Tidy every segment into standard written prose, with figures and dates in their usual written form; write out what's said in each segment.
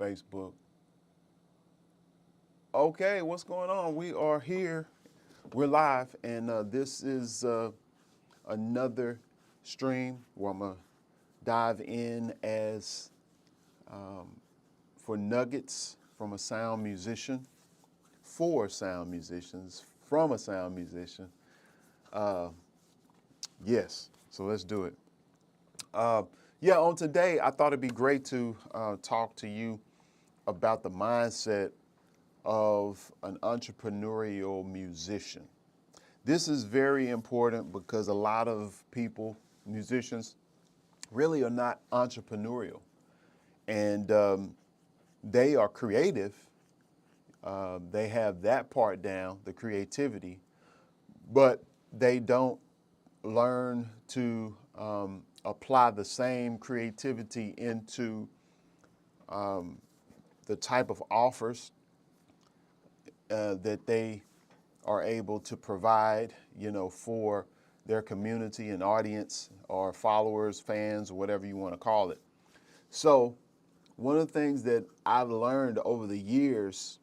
Facebook. Okay, what's going on? We are here. We're live, and this is another stream where I'm going to dive in as for nuggets from a sound musician, for sound musicians, from a sound musician. Yes, so let's do it. On today, I thought it'd be great to talk to you about the mindset of an entrepreneurial musician. This is very important because a lot of people, musicians, really are not entrepreneurial. And they are creative. They have that part down, the creativity, but they don't learn to apply the same creativity into the type of offers that they are able to provide, for their community and audience or followers, fans, whatever you want to call it. So one of the things that I've learned over the years,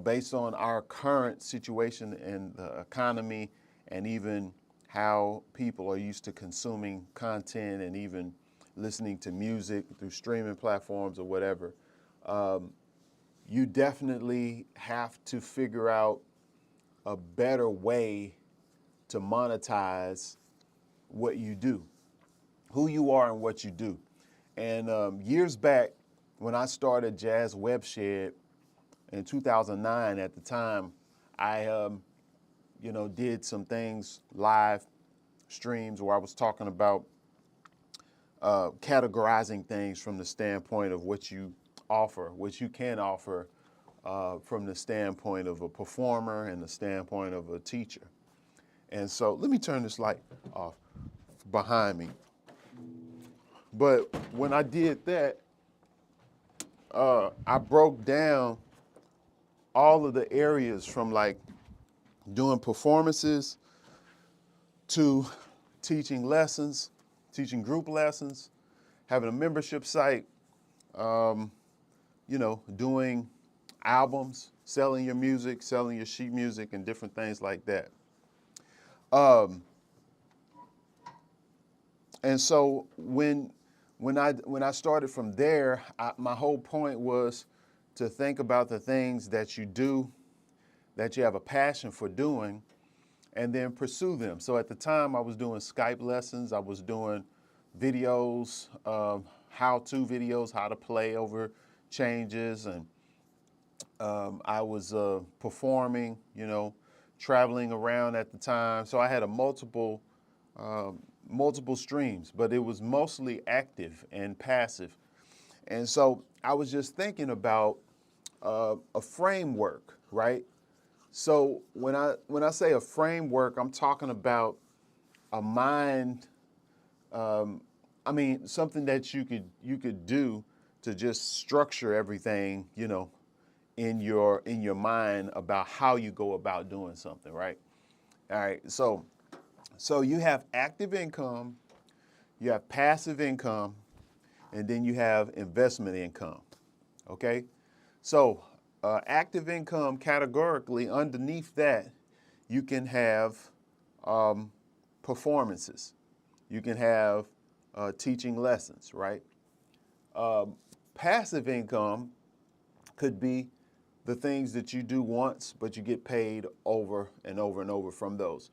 based on our current situation in the economy and even how people are used to consuming content and even listening to music through streaming platforms or whatever, you definitely have to figure out a better way to monetize what you do, who you are and what you do. And years back, when I started Jazz Webshed in 2009, at the time, I, did some things, live streams where I was talking about categorizing things from the standpoint of what you offer, what you can offer from the standpoint of a performer and the standpoint of a teacher. And so let me turn this light off behind me. But when I did that, I broke down all of the areas from like doing performances to teaching lessons, teaching group lessons, having a membership site, doing albums, selling your music, selling your sheet music, and different things like that. And so when I started from there, my whole point was to think about the things that you do, that you have a passion for doing, and then pursue them. So at the time, I was doing Skype lessons. I was doing videos, how-to videos, how to play over changes, and I was performing, traveling around at the time. So I had multiple streams, but it was mostly active and passive. And so I was just thinking about a framework, right? So when I say a framework, I'm talking about a mind. Something that you could do to just structure everything, in your mind about how you go about doing something, right? All right. So you have active income, you have passive income, and then you have investment income. Okay. So active income, categorically underneath that, you can have performances. You can have teaching lessons, right? Passive income could be the things that you do once, but you get paid over and over and over from those.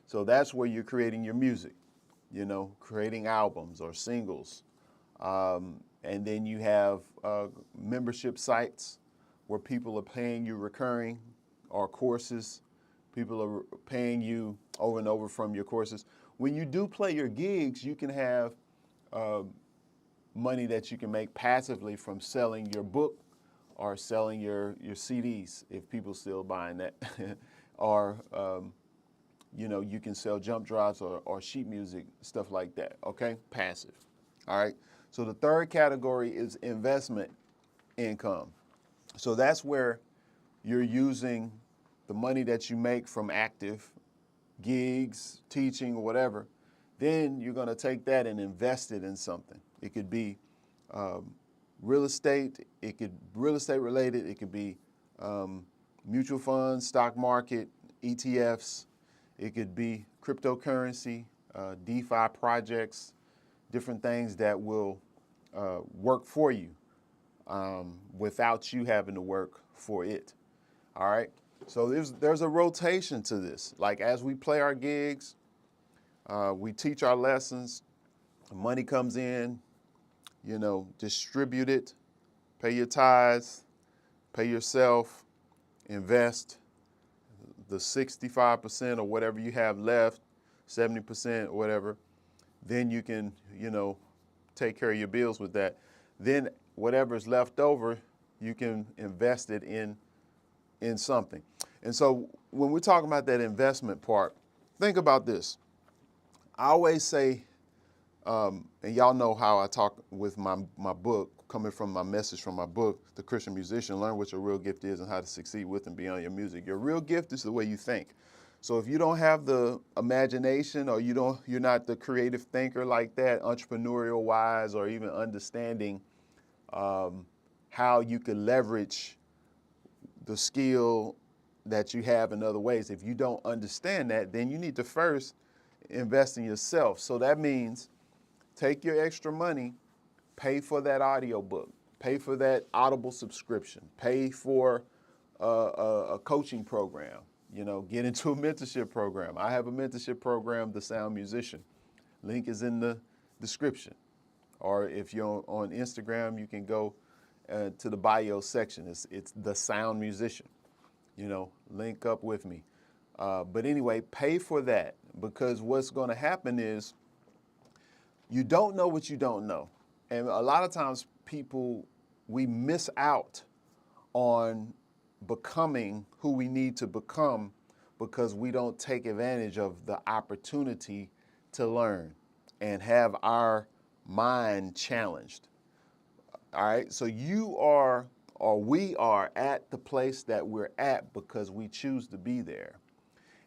So that's where you're creating your music, creating albums or singles. And then you have membership sites where people are paying you recurring, or courses. People are paying you over and over from your courses. When you do play your gigs, you can have money that you can make passively from selling your book or selling your CDs, if people still buying that. Or, you can sell jump drives or sheet music, stuff like that, okay? Passive, all right? So the third category is investment income. So that's where you're using the money that you make from active gigs, teaching, or whatever. Then you're going to take that and invest it in something. It could be real estate. It could real estate related. It could be mutual funds, stock market, ETFs. It could be cryptocurrency, DeFi projects, different things that will work for you without you having to work for it. All right. So there's a rotation to this. Like as we play our gigs, we teach our lessons, money comes in, distribute it, pay your tithes, pay yourself, invest the 65% or whatever you have left, 70% or whatever. Then you can, take care of your bills with that. Then whatever's left over, you can invest it in something. And so when we're talking about that investment part, think about this. I always say, and y'all know how I talk with my book, coming from my message from my book, The Christian Musician, Learn What Your Real Gift Is and How to Succeed With and Beyond Your Music. Your real gift is the way you think. So if you don't have the imagination or you're not the creative thinker like that, entrepreneurial wise, or even understanding how you can leverage the skill that you have in other ways. If you don't understand that, then you need to first invest in yourself. So that means take your extra money, pay for that audiobook, pay for that Audible subscription, pay for a coaching program, get into a mentorship program. I have a mentorship program, The Sound Musician. Link is in the description. Or if you're on Instagram, you can go to the bio section. It's The Sound Musician. Link up with me. But anyway, pay for that, because what's going to happen is you don't know what you don't know. And a lot of times we miss out on becoming who we need to become because we don't take advantage of the opportunity to learn and have our mind challenged. All right, so you are, or we are at the place that we're at because we choose to be there.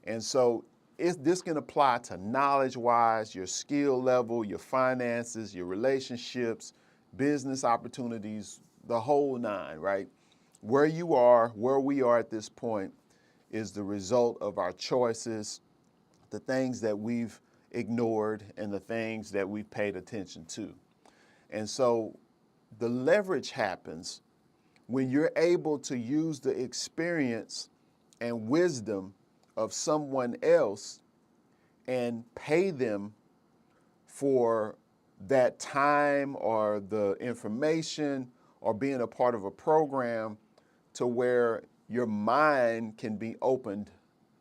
And so this can apply to knowledge-wise, your skill level, your finances, your relationships, business opportunities, the whole nine, right? Where you are, where we are at this point is the result of our choices, the things that we've ignored and the things that we've paid attention to. And so the leverage happens when you're able to use the experience and wisdom of someone else and pay them for that time or the information or being a part of a program to where your mind can be opened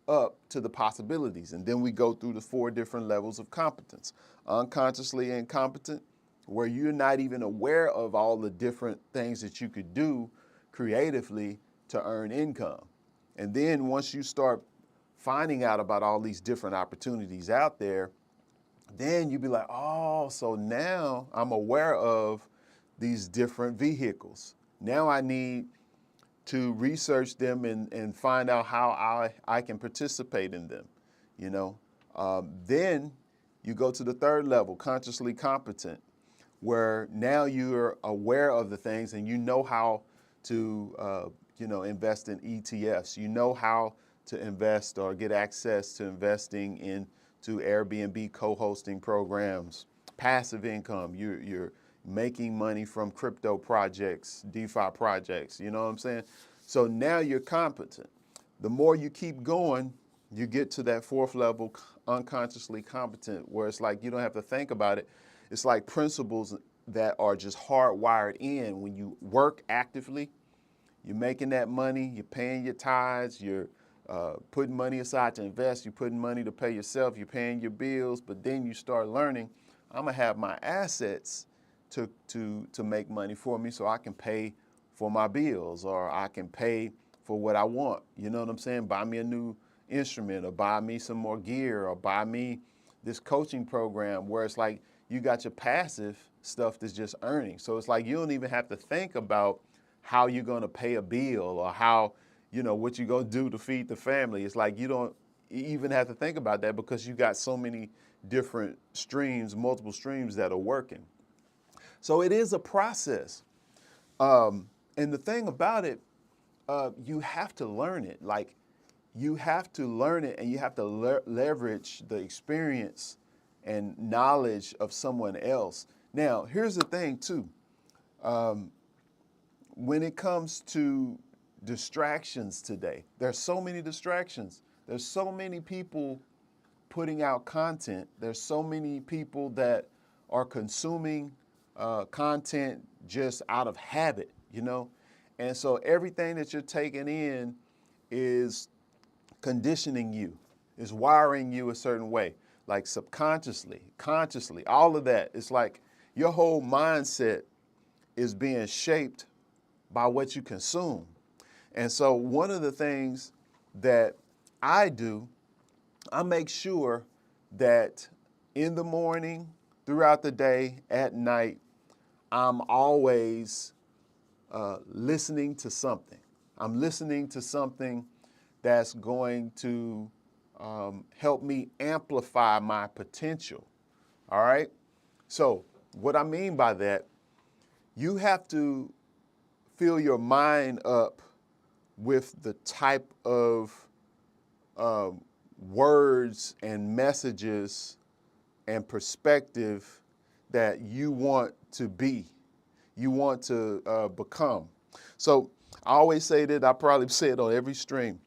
up to the possibilities. And then we go through the 4 different levels of competence. Unconsciously incompetent, where you're not even aware of all the different things that you could do creatively to earn income. And then once you start finding out about all these different opportunities out there, then you be like, oh, so now I'm aware of these different vehicles. Now I need to research them and find out how I can participate in them, Then you go to the 3rd level, consciously competent, where now you're aware of the things and you know how to, invest in ETFs. You know how to invest or get access to investing into Airbnb co-hosting programs, passive income. You're making money from crypto projects, DeFi projects, you know what I'm saying? So now you're competent. The more you keep going, you get to that 4th level, unconsciously competent, where it's like you don't have to think about it. It's like principles that are just hardwired in. When you work actively, you're making that money, you're paying your tithes, you're putting money aside to invest, you're putting money to pay yourself, you're paying your bills, but then you start learning, I'm gonna have my assets to make money for me so I can pay for my bills, or I can pay for what I want. You know what I'm saying? Buy me a new instrument, or buy me some more gear, or buy me this coaching program, where it's like you got your passive stuff that's just earning. So it's like you don't even have to think about how you're gonna pay a bill or how, what you're gonna do to feed the family. It's like you don't even have to think about that because you got so many different streams, multiple streams that are working. So it is a process. And the thing about it, you have to learn it. Like, you have to learn it, and you have to leverage the experience and knowledge of someone else. Now, here's the thing too. When it comes to distractions today, there's so many distractions. There's so many people putting out content. There's so many people that are consuming content just out of habit, you know? And so everything that you're taking in is conditioning you, is wiring you a certain way, like subconsciously, consciously, all of that. It's like your whole mindset is being shaped by what you consume. And so one of the things that I do, I make sure that in the morning, throughout the day, at night, I'm always listening to something. I'm listening to something that's going to help me amplify my potential. All right? So, what I mean by that, you have to fill your mind up with the type of words and messages and perspective that you want to be, you want to become. So I always say that, I probably say it on every stream,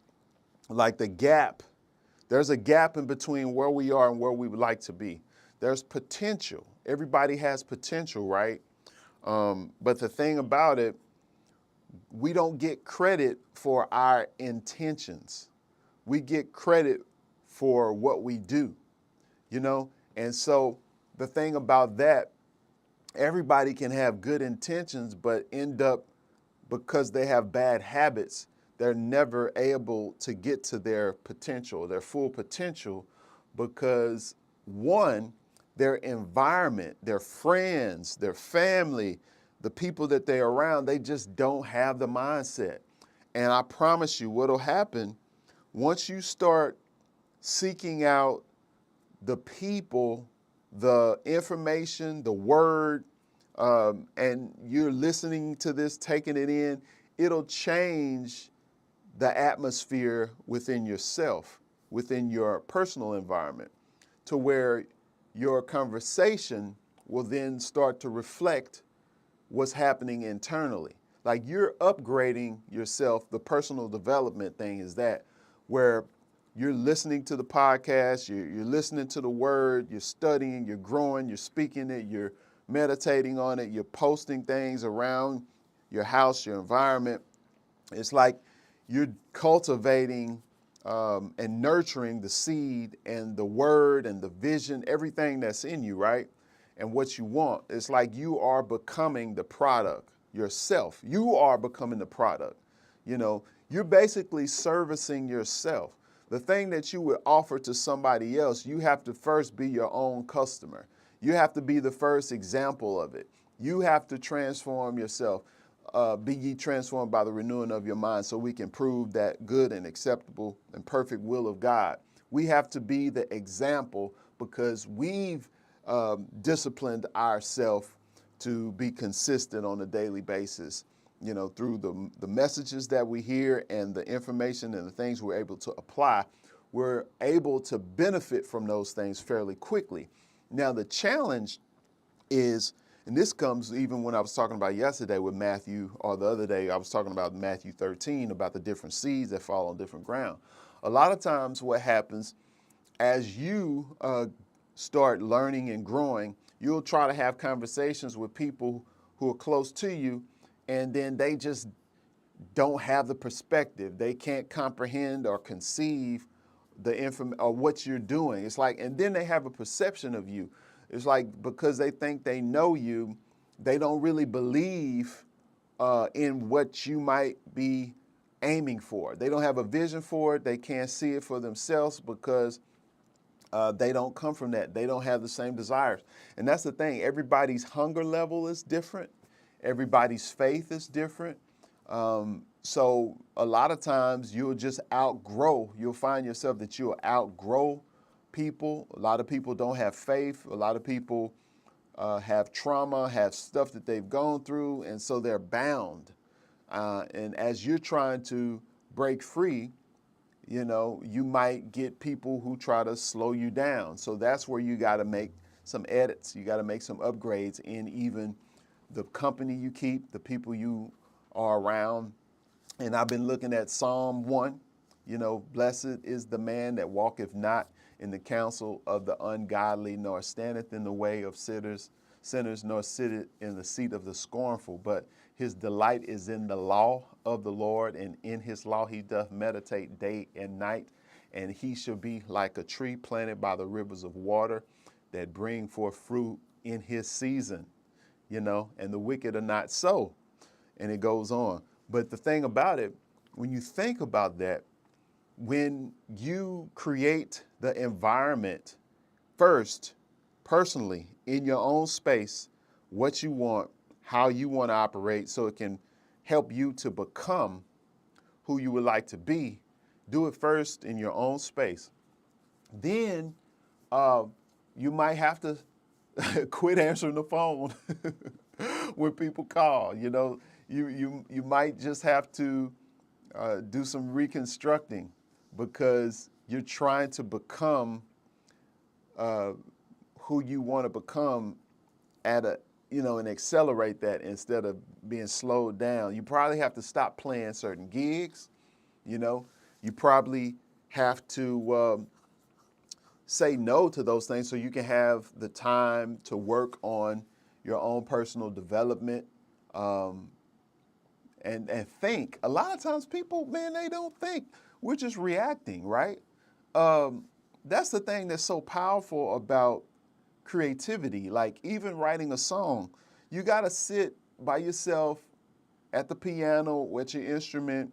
like there's a gap in between where we are and where we would like to be. There's potential. Everybody has potential, right? But the thing about it, we don't get credit for our intentions. We get credit for what we do, you know? And so the thing about that, everybody can have good intentions, but end up, because they have bad habits, they're never able to get to their potential, their full potential, because one, their environment, their friends, their family, the people that they're around, they just don't have the mindset. And I promise you what'll happen once you start seeking out the people, the information, the word, and you're listening to this, taking it in, it'll change the atmosphere within yourself, within your personal environment, to where your conversation will then start to reflect what's happening internally. Like, you're upgrading yourself. The personal development thing is that, where you're listening to the podcast, you're listening to the word, you're studying, you're growing, you're speaking it, you're meditating on it, you're posting things around your house, your environment. It's like you're cultivating and nurturing the seed and the word and the vision, everything that's in you, right? And what you want. It's like you are becoming the product yourself. You are becoming the product. You know, you're basically servicing yourself. The thing that you would offer to somebody else, you have to first be your own customer. You have to be the first example of it. You have to transform yourself. Be ye transformed by the renewing of your mind, so we can prove that good and acceptable and perfect will of God. We have to be the example, because we've disciplined ourselves to be consistent on a daily basis, you know, through the messages that we hear and the information and the things we're able to apply. We're able to benefit from those things fairly quickly. Now, the challenge is, and this comes even when I was talking about yesterday with Matthew, or the other day I was talking about Matthew 13, about the different seeds that fall on different ground. A lot of times what happens, as you start learning and growing, you'll try to have conversations with people who are close to you, and then they just don't have the perspective. They can't comprehend or conceive the information or what you're doing. It's like, and then they have a perception of you. It's like, because they think they know you, they don't really believe in what you might be aiming for. They don't have a vision for it. They can't see it for themselves, because they don't come from that. They don't have the same desires. And that's the thing. Everybody's hunger level is different. Everybody's faith is different. So a lot of times you'll just outgrow. You'll find yourself that you'll outgrow people. A lot of people don't have faith. A lot of people have trauma, have stuff that they've gone through, and so they're bound. And as you're trying to break free, you might get people who try to slow you down. So that's where you got to make some edits. You got to make some upgrades in even the company you keep, the people you are around. And I've been looking at Psalm 1, blessed is the man that walketh not in the counsel of the ungodly, nor standeth in the way of sinners, nor sitteth in the seat of the scornful. But his delight is in the law of the Lord, and in his law he doth meditate day and night. And he shall be like a tree planted by the rivers of water that bring forth fruit in his season, and the wicked are not so. And it goes on. But the thing about it, when you think about that, when you create the environment first, personally, in your own space, what you want, how you want to operate, so it can help you to become who you would like to be, do it first in your own space. Then you might have to quit answering the phone when people call. You might just have to do some reconstructing, because you're trying to become who you want to become and accelerate that instead of being slowed down. You probably have to stop playing certain gigs. You probably have to say no to those things so you can have the time to work on your own personal development. And think. A lot of times people, man, they don't think. We're just reacting, right? That's the thing that's so powerful about creativity. Like even writing a song, you got to sit by yourself at the piano with your instrument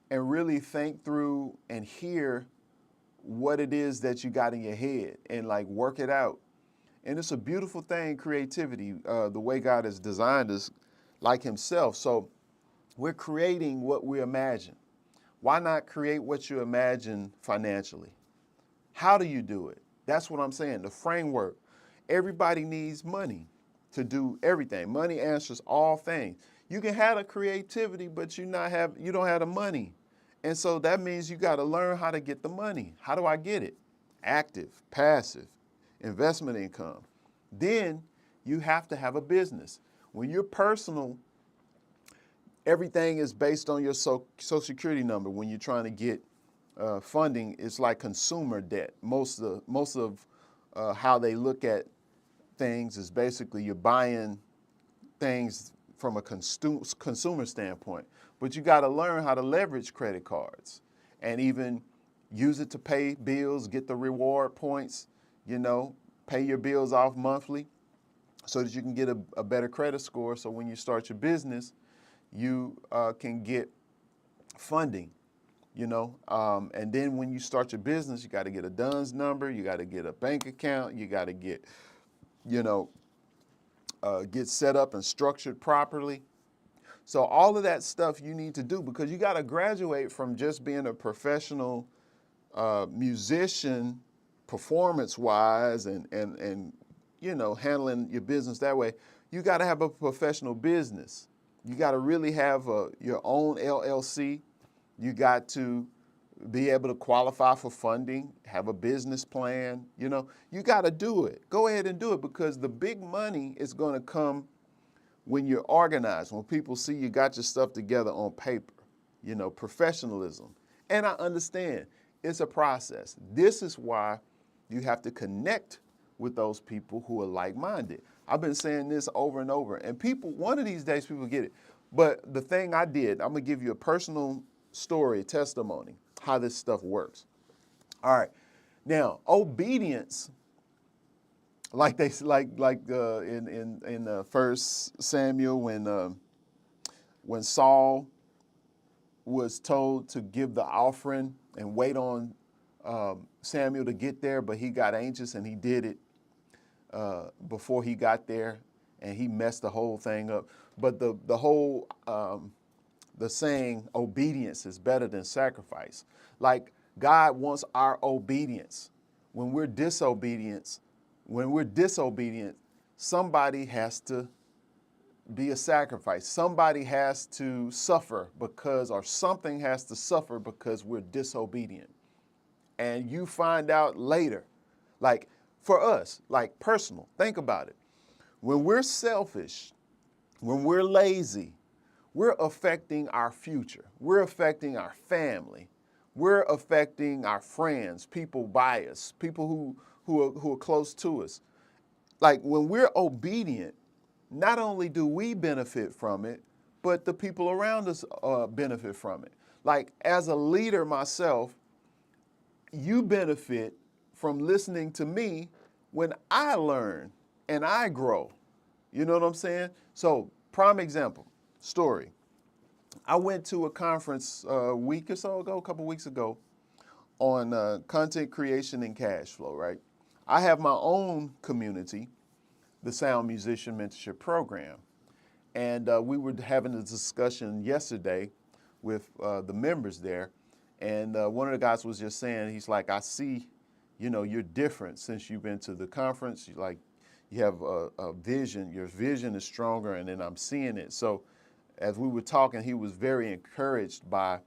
and really think through and hear what it is that you got in your head and like work it out. And it's a beautiful thing, creativity, the way God has designed us like himself. So we're creating what we imagine. Why not create what you imagine financially? How do you do it? That's what I'm saying, the framework. Everybody needs money to do everything. Money answers all things. You can have the creativity, but you don't have the money. And so that means you got to learn how to get the money. How do I get it? Active, passive, investment income. Then you have to have a business. When you're personal, everything is based on your social security number. When you're trying to get funding, it's like consumer debt. Most of how they look at things is basically you're buying things from a consumer standpoint. But you got to learn how to leverage credit cards and even use it to pay bills, get the reward points, pay your bills off monthly so that you can get a better credit score. So when you start your business, you can get funding, and then when you start your business, you got to get a DUNS number, you got to get a bank account, you got to get, get set up and structured properly. So all of that stuff you need to do because you got to graduate from just being a professional musician, performance-wise, and handling your business that way. You got to have a professional business. You got to really have your own LLC. You got to be able to qualify for funding, have a business plan. You got to do it. Go ahead and do it because the big money is going to come when you're organized, when people see you got your stuff together on paper, professionalism. And I understand it's a process. This is why you have to connect with those people who are like-minded. I've been saying this over and over, and one of these days people get it. But the thing I did, I'm gonna give you a personal story, testimony, how this stuff works. All right, now obedience, like in 1 Samuel when Saul was told to give the offering and wait on Samuel to get there, but he got anxious and he did it before he got there, and he messed the whole thing up. But the saying, obedience is better than sacrifice. Like God wants our obedience. When we're disobedient, somebody has to be a sacrifice. Somebody has to suffer because, or something has to suffer because we're disobedient. And you find out later, like for us, like personal, think about it. When we're selfish, when we're lazy, we're affecting our future. We're affecting our family. We're affecting our friends, people by us, people who are close to us. Like when we're obedient, not only do we benefit from it, but the people around us benefit from it. Like as a leader myself, you benefit from listening to me when I learn and I grow. You know what I'm saying? So, prime example, story. I went to a conference a week or so ago, a couple weeks ago, on content creation and cash flow, right? I have my own community, the Sound Musician Mentorship Program. And we were having a discussion yesterday with the members there. And one of the guys was just saying, he's like, I see, you're different since you've been to the conference. You have a vision. Your vision is stronger, and then I'm seeing it. So as we were talking, he was very encouraged by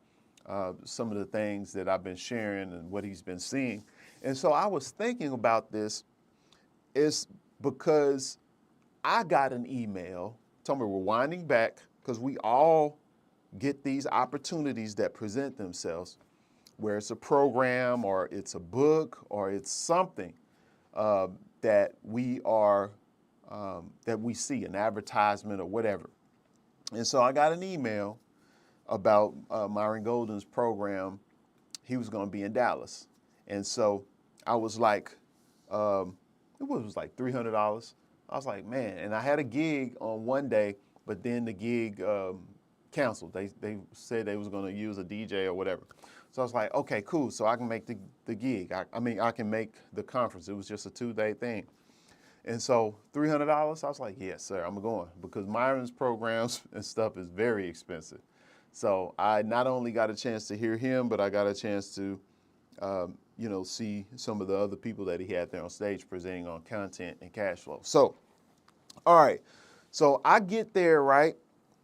some of the things that I've been sharing and what he's been seeing. And so I was thinking about this is because I got an email telling me we're winding back because we all get these opportunities that present themselves, where it's a program or it's a book or it's something that we are that we see, an advertisement or whatever. And so I got an email about Myron Golden's program. He was going to be in Dallas, and so I was like, it was like $300. I was like, man, and I had a gig on one day, but then the gig canceled. They said they was going to use a DJ or whatever. So I was like, okay, cool. So I can make the gig. I can make the conference. It was just a 2-day thing. And so $300, I was like, yes, sir, I'm going, because Myron's programs and stuff is very expensive. So I not only got a chance to hear him, but I got a chance to, see some of the other people that he had there on stage presenting on content and cash flow. So, all right. So I get there, right?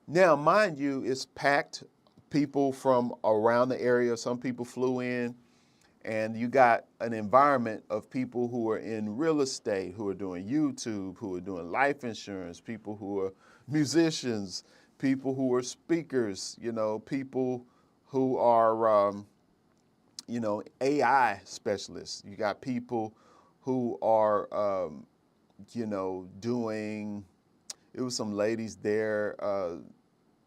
Now, mind you, it's packed. People from around the area. Some people flew in. And you got an environment of people who are in real estate, who are doing YouTube, who are doing life insurance, people who are musicians, people who are speakers, people who are, AI specialists. You got people who are, doing, it was some ladies there.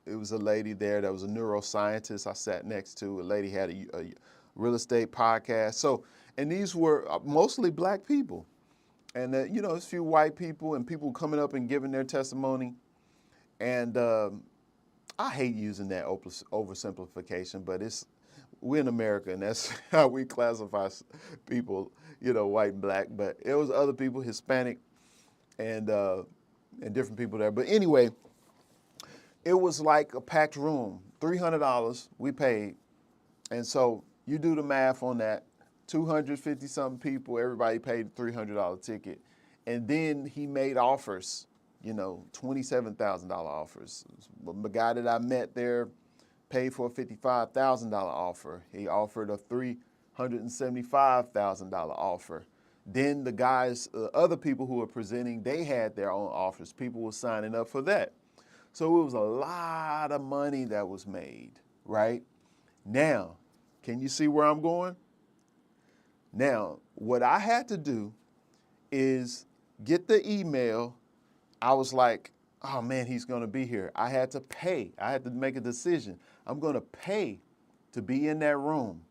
It was a lady there that was a neuroscientist I sat next to. A lady had a real estate podcast. So, and these were mostly black people. And, there's a few white people and people coming up and giving their testimony. And I hate using that oversimplification, but we're in America, and that's how we classify people, white and black. But it was other people, Hispanic, and different people there. But anyway, it was like a packed room. $300 we paid. And so you do the math on that. 250-something people, everybody paid a $300 ticket. And then he made offers, $27,000 offers. The guy that I met there paid for a $55,000 offer. He offered a $375,000 offer. Then the guys, other people who were presenting, they had their own offers. People were signing up for that. So it was a lot of money that was made, right? Now, can you see where I'm going? Now, what I had to do is get the email. I was like, oh man, he's going to be here. I had to pay. I had to make a decision. I'm going to pay to be in that room.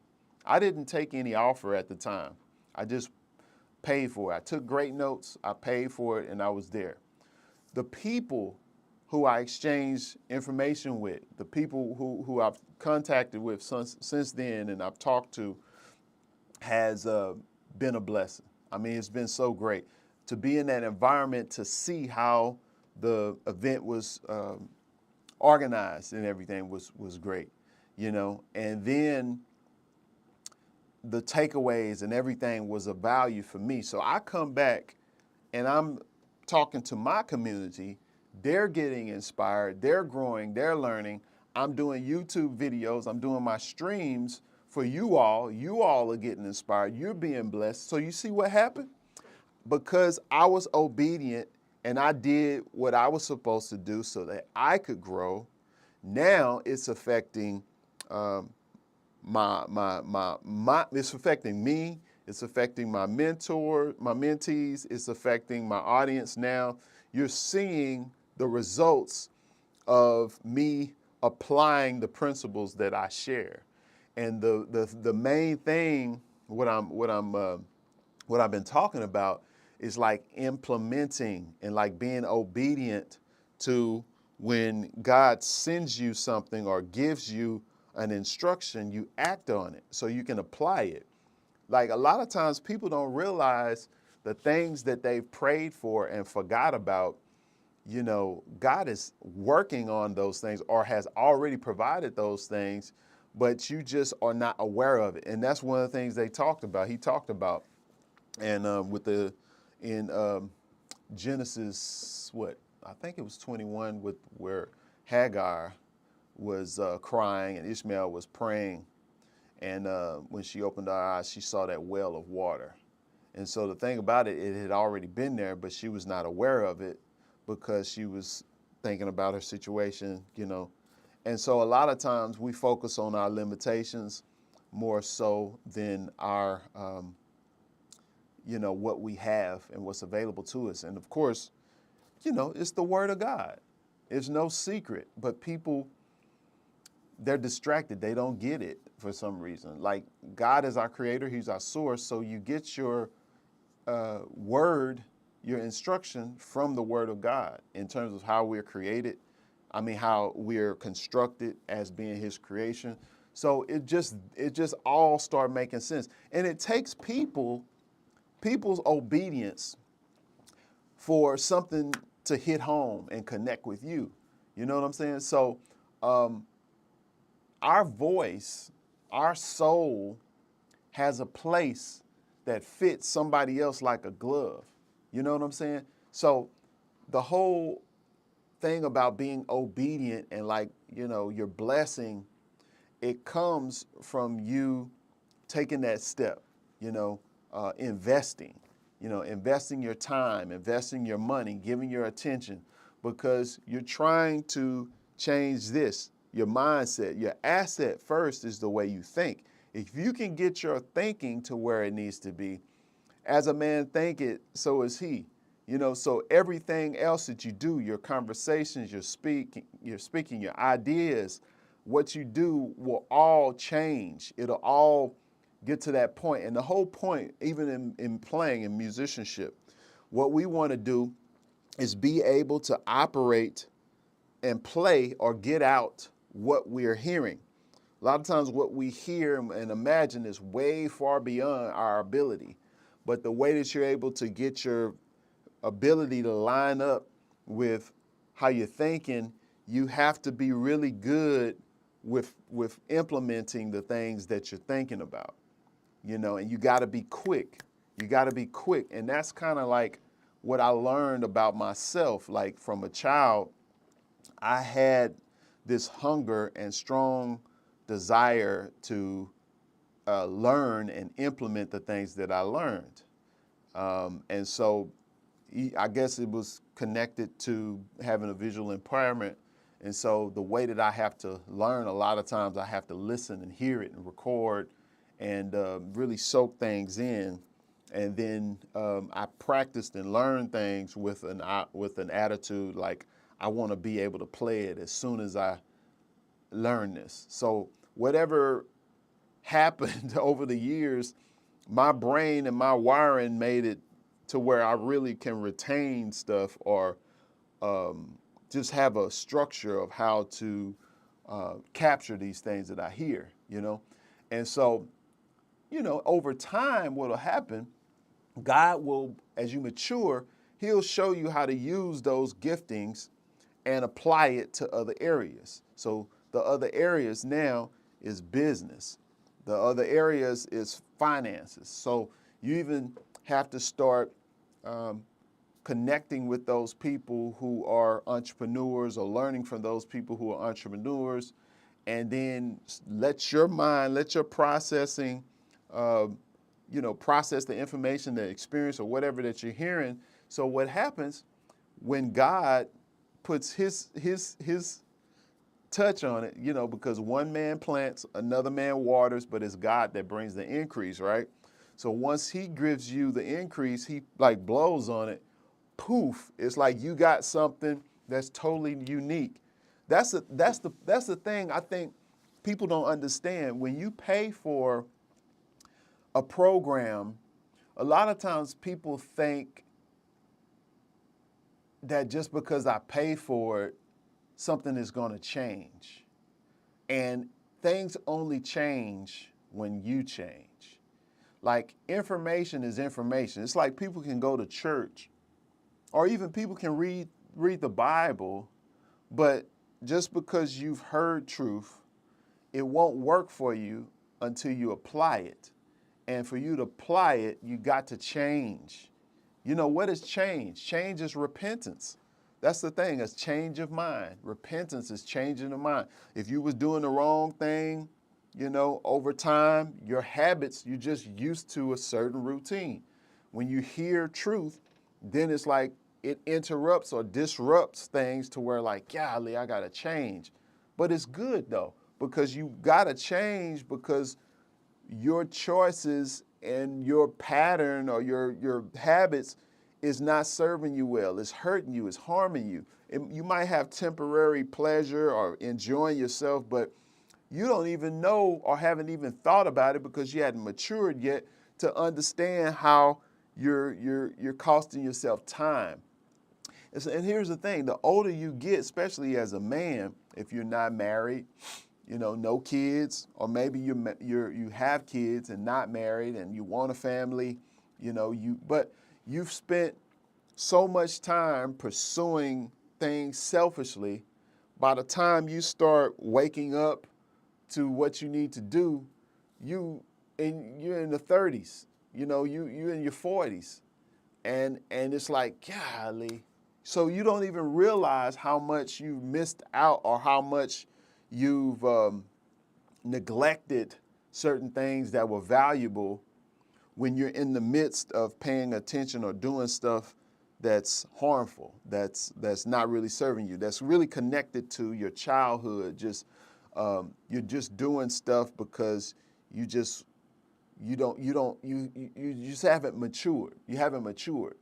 I didn't take any offer at the time. I just paid for it. I took great notes. I paid for it, and I was there. The people who I exchanged information with, the people who I've contacted with since then and I've talked to, has been a blessing. I mean, it's been so great to be in that environment, to see how the event was organized and everything was great, and then the takeaways and everything was of value for me. So I come back and I'm talking to my community, they're getting inspired, they're growing, they're learning. I'm doing YouTube videos, I'm doing my streams for you all. You all are getting inspired, you're being blessed. So you see what happened? Because I was obedient and I did what I was supposed to do so that I could grow, now it's affecting it's affecting me, it's affecting my mentor, my mentees, it's affecting my audience now. You're seeing the results of me applying the principles that I share. And the main thing, what I've been talking about is like implementing and like being obedient to when God sends you something or gives you an instruction, you act on it so you can apply it. Like a lot of times people don't realize the things that they've prayed for and forgot about. You know, God is working on those things or has already provided those things, but you just are not aware of it. And that's one of the things they talked about. He talked about, and in Genesis, what I think it was 21, with where Hagar was crying and Ishmael was praying, and when she opened her eyes, she saw that well of water. And so the thing about it, it had already been there, but she was not aware of it because she was thinking about her situation, you know. And so a lot of times we focus on our limitations more so than our, you know, what we have and what's available to us. And of course, you know, it's the word of God. It's no secret, but people, they're distracted. They don't get it for some reason. Like God is our creator. He's our source. So you get your word, your instruction from the word of God in terms of how we're created. I mean, how we're constructed as being his creation. So it just all start making sense. And it takes people's obedience for something to hit home and connect with you. You know what I'm saying? So our voice, our soul has a place that fits somebody else like a glove. You know what I'm saying? So the whole thing about being obedient and like, you know, your blessing, it comes from you taking that step, you know, investing your time, investing your money, giving your attention, because you're trying to change this, your mindset. Your asset first is the way you think. If you can get your thinking to where it needs to be, as a man thinketh, so is he. You know, so everything else that you do, your conversations, your speaking, your ideas, what you do will all change. It'll all get to that point. And the whole point, even in playing and musicianship, what we want to do is be able to operate and play or get out what we're hearing. A lot of times what we hear and imagine is way far beyond our ability. But the way that you're able to get your ability to line up with how you're thinking, you have to be really good with implementing the things that you're thinking about, you know, and you got to be quick. You got to be quick. And that's kind of like what I learned about myself. Like from a child, I had this hunger and strong desire to learn and implement the things that I learned. And so I guess it was connected to having a visual impairment. And so the way that I have to learn, a lot of times I have to listen and hear it and record and really soak things in. And then I practiced and learned things with an attitude like I want to be able to play it as soon as I learn this. So whatever happened over the years, my brain and my wiring made it to where I really can retain stuff or just have a structure of how to capture these things that I hear, you know? And so, you know, over time, what'll happen, God will, as you mature, he'll show you how to use those giftings and apply it to other areas. So the other areas now is business. The other areas is finances. So you even have to start connecting with those people who are entrepreneurs or learning from those people who are entrepreneurs, and then let your mind, let your processing, process the information, the experience, or whatever that you're hearing. So what happens when God puts his touch on it, because one man plants, another man waters, but it's God that brings the increase, right? So once he gives you the increase, he like blows on it, poof, it's like you got something that's totally unique. That's the thing I think people don't understand. When you pay for a program, a lot of times people think that just because I pay for it, something is going to change. And things only change when you change. Like, information is information. It's like people can go to church, or even people can read the Bible, but just because you've heard truth, it won't work for you until you apply it. And for you to apply it, you got to change. What is change? Change is repentance. That's the thing, it's change of mind. Repentance is changing the mind. If you was doing the wrong thing, over time, your habits, you just used to a certain routine. When you hear truth, then it's like it interrupts or disrupts things to where like, golly, I gotta change. But it's good though, because you gotta change because your choices and your pattern or your habits is not serving you well. It's hurting you, it's harming you. You might have temporary pleasure or enjoying yourself, but you don't even know or haven't even thought about it because you hadn't matured yet to understand how you're costing yourself time. And here's the thing, the older you get, especially as a man, if you're not married, no kids, or maybe you have kids and not married and you want a family, but you've spent so much time pursuing things selfishly. By the time you start waking up to what you need to do, you're in the 30s, you're in your 40s, and it's like, golly. So you don't even realize how much you've missed out or how much you've neglected certain things that were valuable when you're in the midst of paying attention or doing stuff that's harmful, that's not really serving you, that's really connected to your childhood. You're just doing stuff because you just haven't matured. You haven't matured.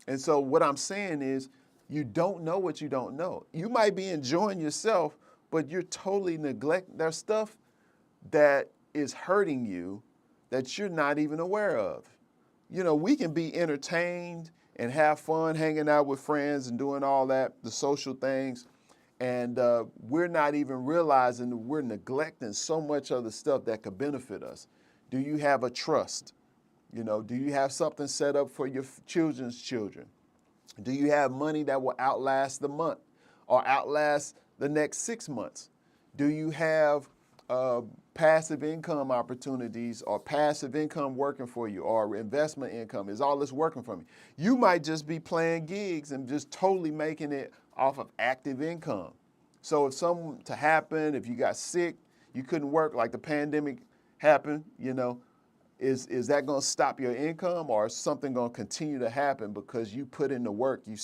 And so what I'm saying is, you don't know what you don't know. You might be enjoying yourself, but you're totally neglecting. There's stuff that is hurting you that you're not even aware of. We can be entertained and have fun hanging out with friends and doing all that, the social things, and we're not even realizing that we're neglecting so much other stuff that could benefit us. Do you have a trust? Do you have something set up for your children's children? Do you have money that will outlast the month or outlast the next 6 months? Do you have passive income opportunities or passive income working for you, or investment income? Is all this working for me? You might just be playing gigs and just totally making it off of active income. So if something to happen, if you got sick, you couldn't work, like the pandemic happened, is that going to stop your income, or is something going to continue to happen because you put in the work, you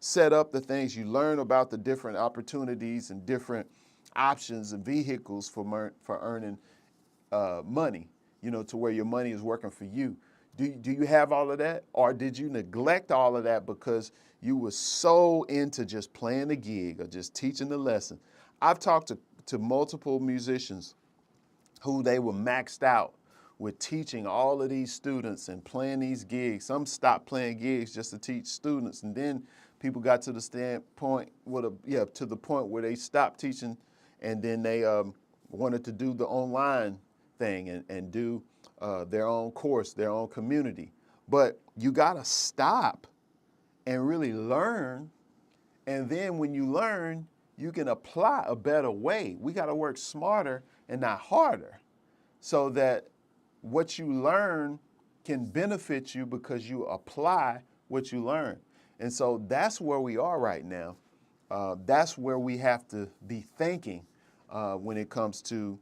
set up the things, you learn about the different opportunities and different options and vehicles for earning money, to where your money is working for you? Do you have all of that, or did you neglect all of that because you were so into just playing the gig or just teaching the lesson? I've talked to multiple musicians who they were maxed out with teaching all of these students and playing these gigs. Some stopped playing gigs just to teach students, and then people got to the standpoint to the point where they stopped teaching, and then they wanted to do the online thing and do their own course, their own community. But you gotta stop and really learn, and then when you learn, you can apply a better way. We gotta work smarter and not harder, so that what you learn can benefit you because you apply what you learn. And so that's where we are right now. That's where we have to be thinking when it comes to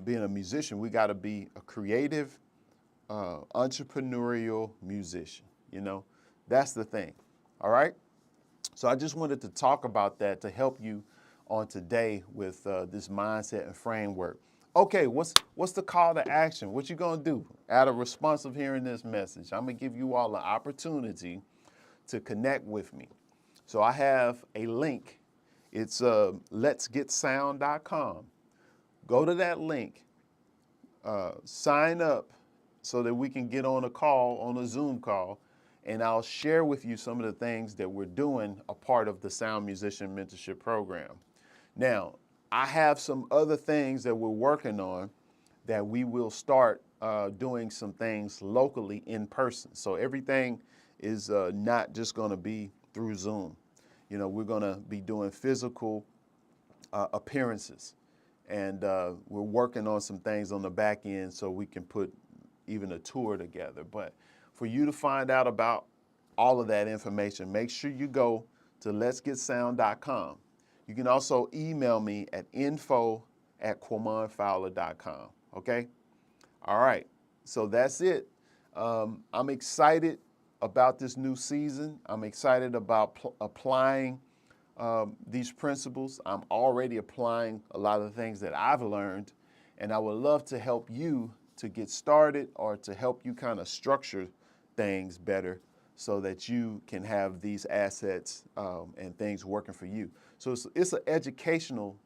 being a musician. We got to be a creative, entrepreneurial musician. You know, that's the thing. All right. So I just wanted to talk about that to help you on today with this mindset and framework. Okay, what's the call to action? What you gonna do out of response of hearing this message? I'm gonna give you all an opportunity to connect with me. So I have a link. It's letsgetsound.com. Go to that link, sign up so that we can get on a call, on a Zoom call, and I'll share with you some of the things that we're doing a part of the Sound Musician Mentorship Program. Now, I have some other things that we're working on that we will start doing some things locally in person. So everything is not just going to be through Zoom. You know, we're going to be doing physical appearances, and we're working on some things on the back end so we can put even a tour together. But for you to find out about all of that information, make sure you go to letsgetsound.com. You can also email me at info@quamonfowler.com. Okay? All right. So that's it. I'm excited about this new season. I'm excited about applying these principles. I'm already applying a lot of the things that I've learned, and I would love to help you to get started or to help you kind of structure things better so that you can have these assets and things working for you. So it's an educational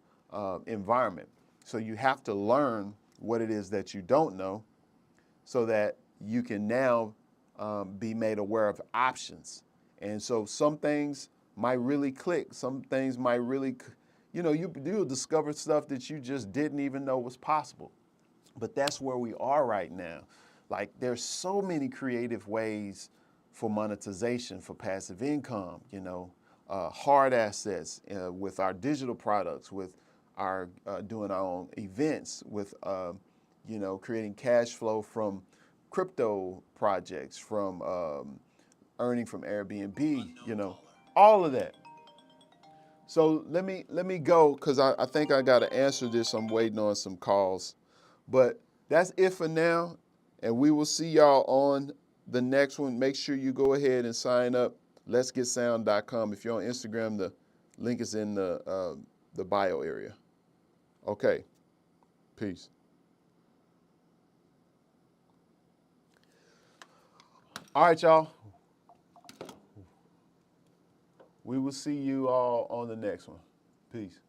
environment. So you have to learn what it is that you don't know so that you can now be made aware of options. And so some things might really click. Some things might really, you'll discover stuff that you just didn't even know was possible. But that's where we are right now. Like, there's so many creative ways for monetization, for passive income, hard assets with our digital products, with our doing our own events, with creating cash flow from crypto projects, from earning from Airbnb, all of that. So let me go, because I think I got to answer this. I'm waiting on some calls. But that's it for now, and we will see y'all on the next one. Make sure you go ahead and sign up, letsgetsound.com. If you're on Instagram, the link is in the bio area. Okay, peace. All right, y'all. We will see you all on the next one. Peace.